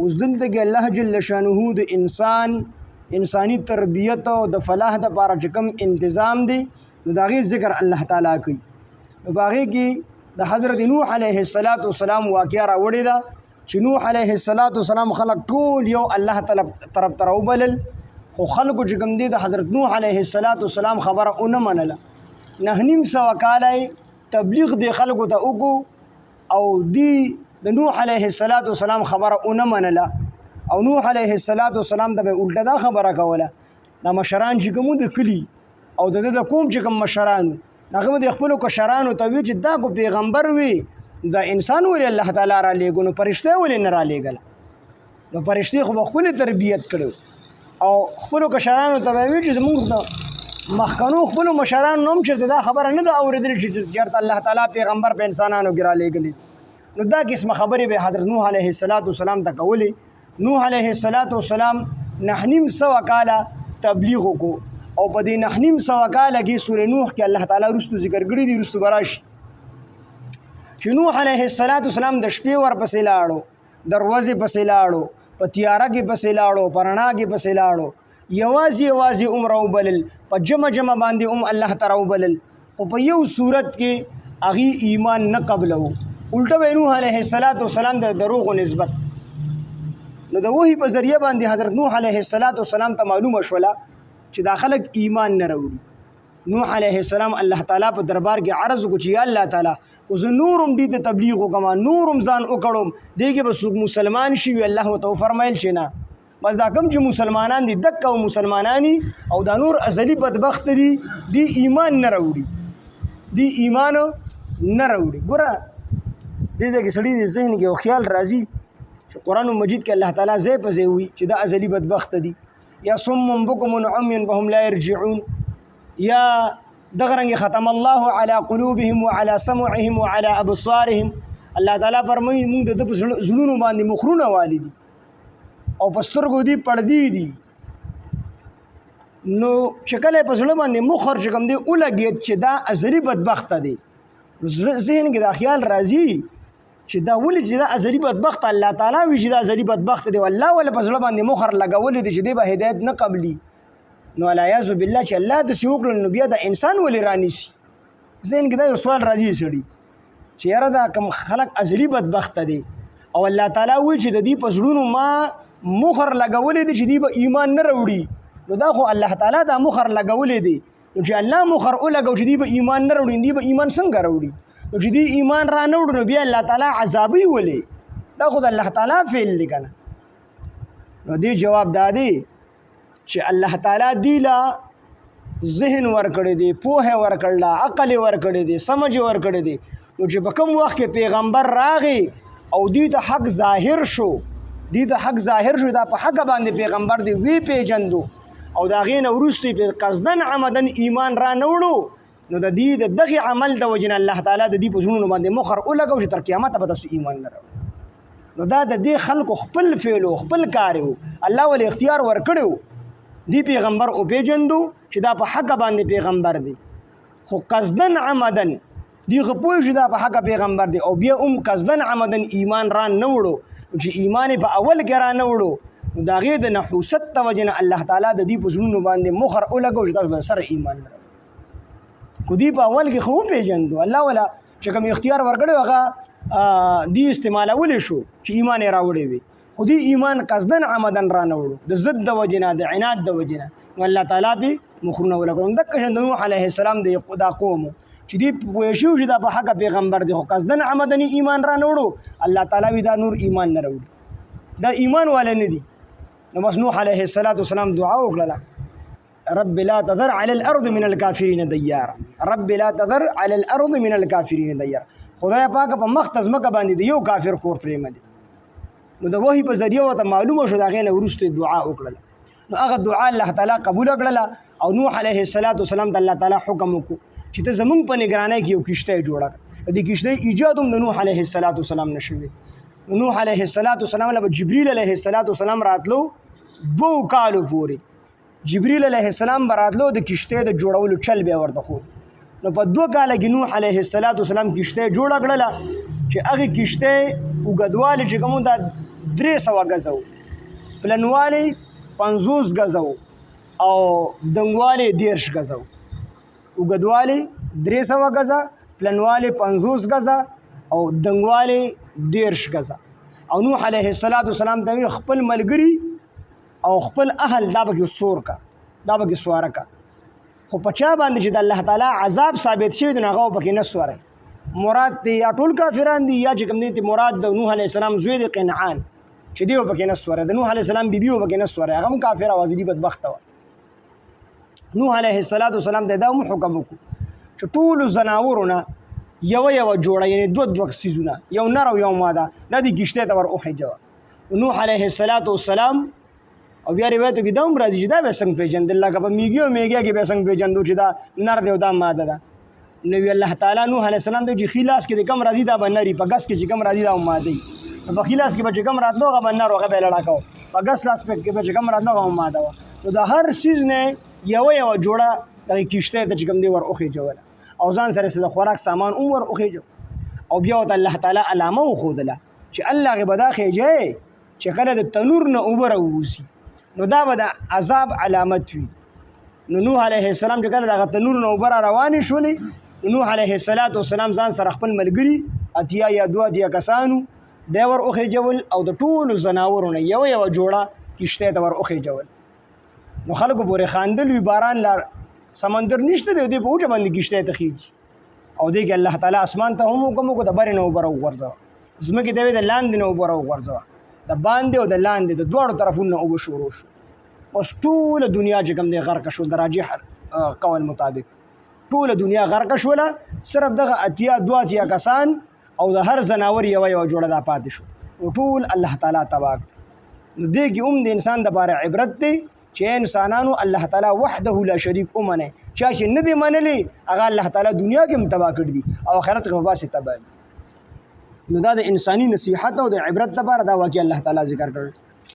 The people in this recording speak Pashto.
اوس دلته کې الله جل شانه د انساني تربیت او د فلاح د لپاره چې کوم تنظیم دی نو د هغې ذکر الله تعالی کوي. نو په هغې کې د حضرت نوح علیه السلام واقعه راوړې ده چې نوح علیه السلام خلق ټول یو الله تعالی طرف ته راوبلل، خو خلکو چې کوم دی د حضرت نوح علیه السلام خبره ونه منله. 900 کاله تبلیغ دی خلکو ته وکړو او دی د نوح علیه السلام خبره ونه منله، او نوح علیه السلام ته به الټه دا خبره کوله. دا مشران چې کوم د کلی او د قوم چې کوم مشران هغه د خپلو کشرانو ته وی چې دا کو پیغمبر وي دا انسان ولې الله تعالی را لېږو، نو فرشته ولې نه را لېږله؟ نو فرشتې خو به خپل تربیت کړو او خپلو کشرانو ته وی چې زمونږ د مخکنو خپلو مشرانو هم چې دا خبره نه ده اورېدلې چې چېرته الله تعالی پیغمبر په انسانانو کې را لېږلی. نو دا قسمه خبرې به حضرت نوح علیه السلام ته کولې. نوح علیه السلام 900 کاله تبلیغ وکړو او په دې 900 کاله کې سورې نوح کې الله تعالی رستو ذکر کړی دی، رستو براشي چې نوح علیه السلام د شپې ورپسې لاړو، د ورځې پسې لاړو، په تیاره کې پسې لاړو، په رڼا کې پسې لاړو، یوازې عمر وبلل، په جمع باندې الله تعالی وبلل، خو په یو صورت کې هغې ایمان نه قبلو. الټه به نوح علیه السلام د دروغو نسبت نو د وحی په ذریعه باندې حضرت نوح علیه السلام ته معلومه شوله چې دا خلک ایمان نه راوړي. نوح علیه السلام الله تعالی په دربار کې عرض وکړو چې یا الله تعالی خو زه نورم دې ته تبلیغ وکړم، نورم ځان وکړم، دې کې به څوک مسلمان شي وي. الله ورته وفرمیل چې نه، بس دا کوم چې مسلمانان دي دکه مسلمانانی او دا نور ازلی بدبخت دي، دی ایمان نه راوړي، ګوره دې ځای کې سړي د ذهن کې یو خیال راځي چې قرآن مجید کې الله تعالی ځای په ځای وي چې دا ازلی بدبخت دي، یا صم بکم عمی فهم لا یرجعون، یا دغه رنګ ختم الله علی قلوبهم وعلى سمعهم وعلى ابصارهم. الله تعالی فرمایي موږ د په زړونو باندې مخرونه والي دي او په سترګو دي پردي دي. نو چې کله په زړه باندې مخر چې کوم دی ولګېد چې دا ازلی بدبخت دی، ذهن کې دا خیال راځي چې دا ولې چې دا ازلی بدبخت الله تعالی وی چې دا ازلی بدبخت دی، والله ولا په زړه باندې مخر لګولې دی چې دی به هدایت نه قبلي. نو علیاذ بالله چې الله د سیوکل نو بیا د انسان ولې رانیسي، ذهن کې دا یو سوال راځي سړي چې یاره دا کوم خلق ازلی بدبخت دی او الله تعالی وی چې د دې په زړونو ما مخر لګولې دی چې دی به ایمان نه راوړي. نو دا خو الله تعالی دا مخر لګولې دی، نو چې الله مخر ولګو چې دی به ایمان نه راوړي، دی به ایمان څنګه راوړي؟ نو چې دی ایمان را نه وړي نو بیا الله تعالی عذابي ولې؟ دا خو د الله تعالی فعل دی که نه؟ نو دی جواب دا دی چې الله تعالی دی لا ذهن ورکړی دی، پوهه ورکړله، عقل ورکړی دی، سمجھ ورکړی دی. نو چې په کوم وخت کې پیغمبر راغی او دی ته حق ظاهر شو، دا په حق باندې پیغمبر دی وی پیژندو او د هغې نه وروسته یې قصدن عمدن ایمان را نه وړو، نو د دې د دغې عمل د وجې نه الله تعالی د دې په زړونو باندې مخر ولګو چې تر قیامته به تاسو ایمان نه راوړي. نو دا د دې خلکو خپل فعل و خپل کار و، الله ولې اختیار ورکړی و دی پیغمبر او پیژندو چې دا په حق باندې پیغمبر دی، خو قصدن عمدن دی خو پوه شو دا په حق پیغمبر دی او بیا قصدن عمدن ایمان را نه وړو، چې ایمان په اول کې را نه وړو نو د هغې د نحوست د وجې نه الله تعالی د دې په زړونو باندې مخر ولګو چې تاسو به سره ایمان نه راوړي. خو دی په اول کې خو وپېژندو، الله ولا چې کوم اختیار ورکړی هغه دی استعمالولی شو چې ایمان یې راوړی وي، خو دی ایمان قصدن عمدن را نه وړو د ضد د وجې نه، د عناد د وجې نه، نو الله تعالی پې مخرونه ولګو. دقه شان د نوح علیه السلام دا قوم چې دی پوه شو چې دا په حق پیغمبر دی، خو قصدن عمدن ایمان را نه وړو، الله تعالی وی دا نور ایمان نه راوړي، دا ایمان والا نه دي. نو بس نوح علیه السلام دعا وکړله رب لا تذر على الارض من الكافرين ديارا، رب لا تذر على الارض من الكافرين ديارا. خدای پاک په مخ تزمکه باندې دی یو کافر کور پرېمه دی. نو د وحی په ذریعه ورته معلومه شو د هغې نه وروسته دعا وکړله، نو هغه دعا الله تعالی قبوله کړله او نوح علیه السلام ته الله تعالی حکم وکړو چې ته زمونږ په نگرانۍ کې یو کشته جوړه کړه. د دې کشتۍ ایجاد هم د نوح علیه السلام نه شوی. نوح علیه السلام له جبریل علیه السلام راتلو 2 کالو پورې، جبریل علیه السلام براتلو د کشتۍ د جوړولو چل بیا ورته خو. نو په 2 کاله کې نوح علیه السلام کشتۍ جوړه کړله چې هغې کشتۍ اوږدوالی چې کوم دا 300 غزه و پلنوالی 50 غزه و او دنګوالی 13 غزه و اوږدوالی 300 غزه پلنوالی 50 غزه او دنګوالی 13 غزه او نوح علیه السلام ته خپل ملګری او خپل اهل دا به سور کا دا به سواره کا خو په چا باندې چې د الله تعالی عذاب ثابت شوی دی هغه پکې نه سواره مراد دی یا ټول کافران دي یا چې کوم دي مراد د نوح علیه السلام زوی دی قنعان چې دی پکې نه سواره د نوح علیه السلام بیبي پکې نه سواره هغه هم کافر او ازلی بدبخت و نوح علیه السلام ته دا حکم وکړو چې ټول زناورونه یو جوړه یعنی دو سیزونه یو نر او یو ماده د دې کشته ته ور اوخېجو نوح علیه السلام او بیا روایتو کې دا هم راځي چې دا به څنګه پیژندل لکه په میږي کې به څنګه پیژندو چې دا نر دی او دا ماده ده نو الله تعالی نوح علیه السلام ته چې خلاص کې کم راځي دا به نری په ګس کې چې کم راځي دا ماده په خلاص کې به چې کم راتلو هغه به نر هغه به لړا کو په ګس لاس په کې به چې کم راتلو هغه ماده و نو دا هر سیز نه یو جوړه د کشته ته چې کم دی ور اوخېجو او ځان سره د خوراک سامان عمر اوخېجو او بیا د الله تعالی علامه وخودله چې الله غبدا خېجه چې کله د تنور نه اوبر ووسی نو دا به د عذاب علامت وي نو نوح علیه السلام چې کله د تنور نه اوبر روانې شولې نوح علیه السلام ځان سره خپل ملګری اتیا یا دوه کسانو دی ور اوخېجول او د ټولو زناورونه یو جوړه کشته ته ور اوخېجول نو خلکو پورې خاندل وی باران لار سمندر نشته دی په اوجه باندې کشته ته خېږي او دی کې الله تعالی اسمان ته هم حکم وکړ د بر نه اوبر وغورځوه زمکې ته د لاندې نه اوبر وغورځوه د باندې او د لاندې د دواړو طرفونو اوبه شروع شو اوس ټوله دنیا چې کوم دی غرق شو د راجح قول مطابق ټوله دنیا غرق شوله صرف دغه اتیا کسان او د هر زناور یو جوړه دا پاتې شو ټول الله تعالی تبا نو دې کې د انسان د باره عبرت دی چې انسانانو الله تعالی وحده لا شریک اومنه چا چې نه دی منلی هغه الله تعالی دنیا کې متبا کړ دي او آخرت کې وباسه تبا نو دا د انساني نصیحت او د عبرت لپاره دا واقعي الله تعالی ذکر کړ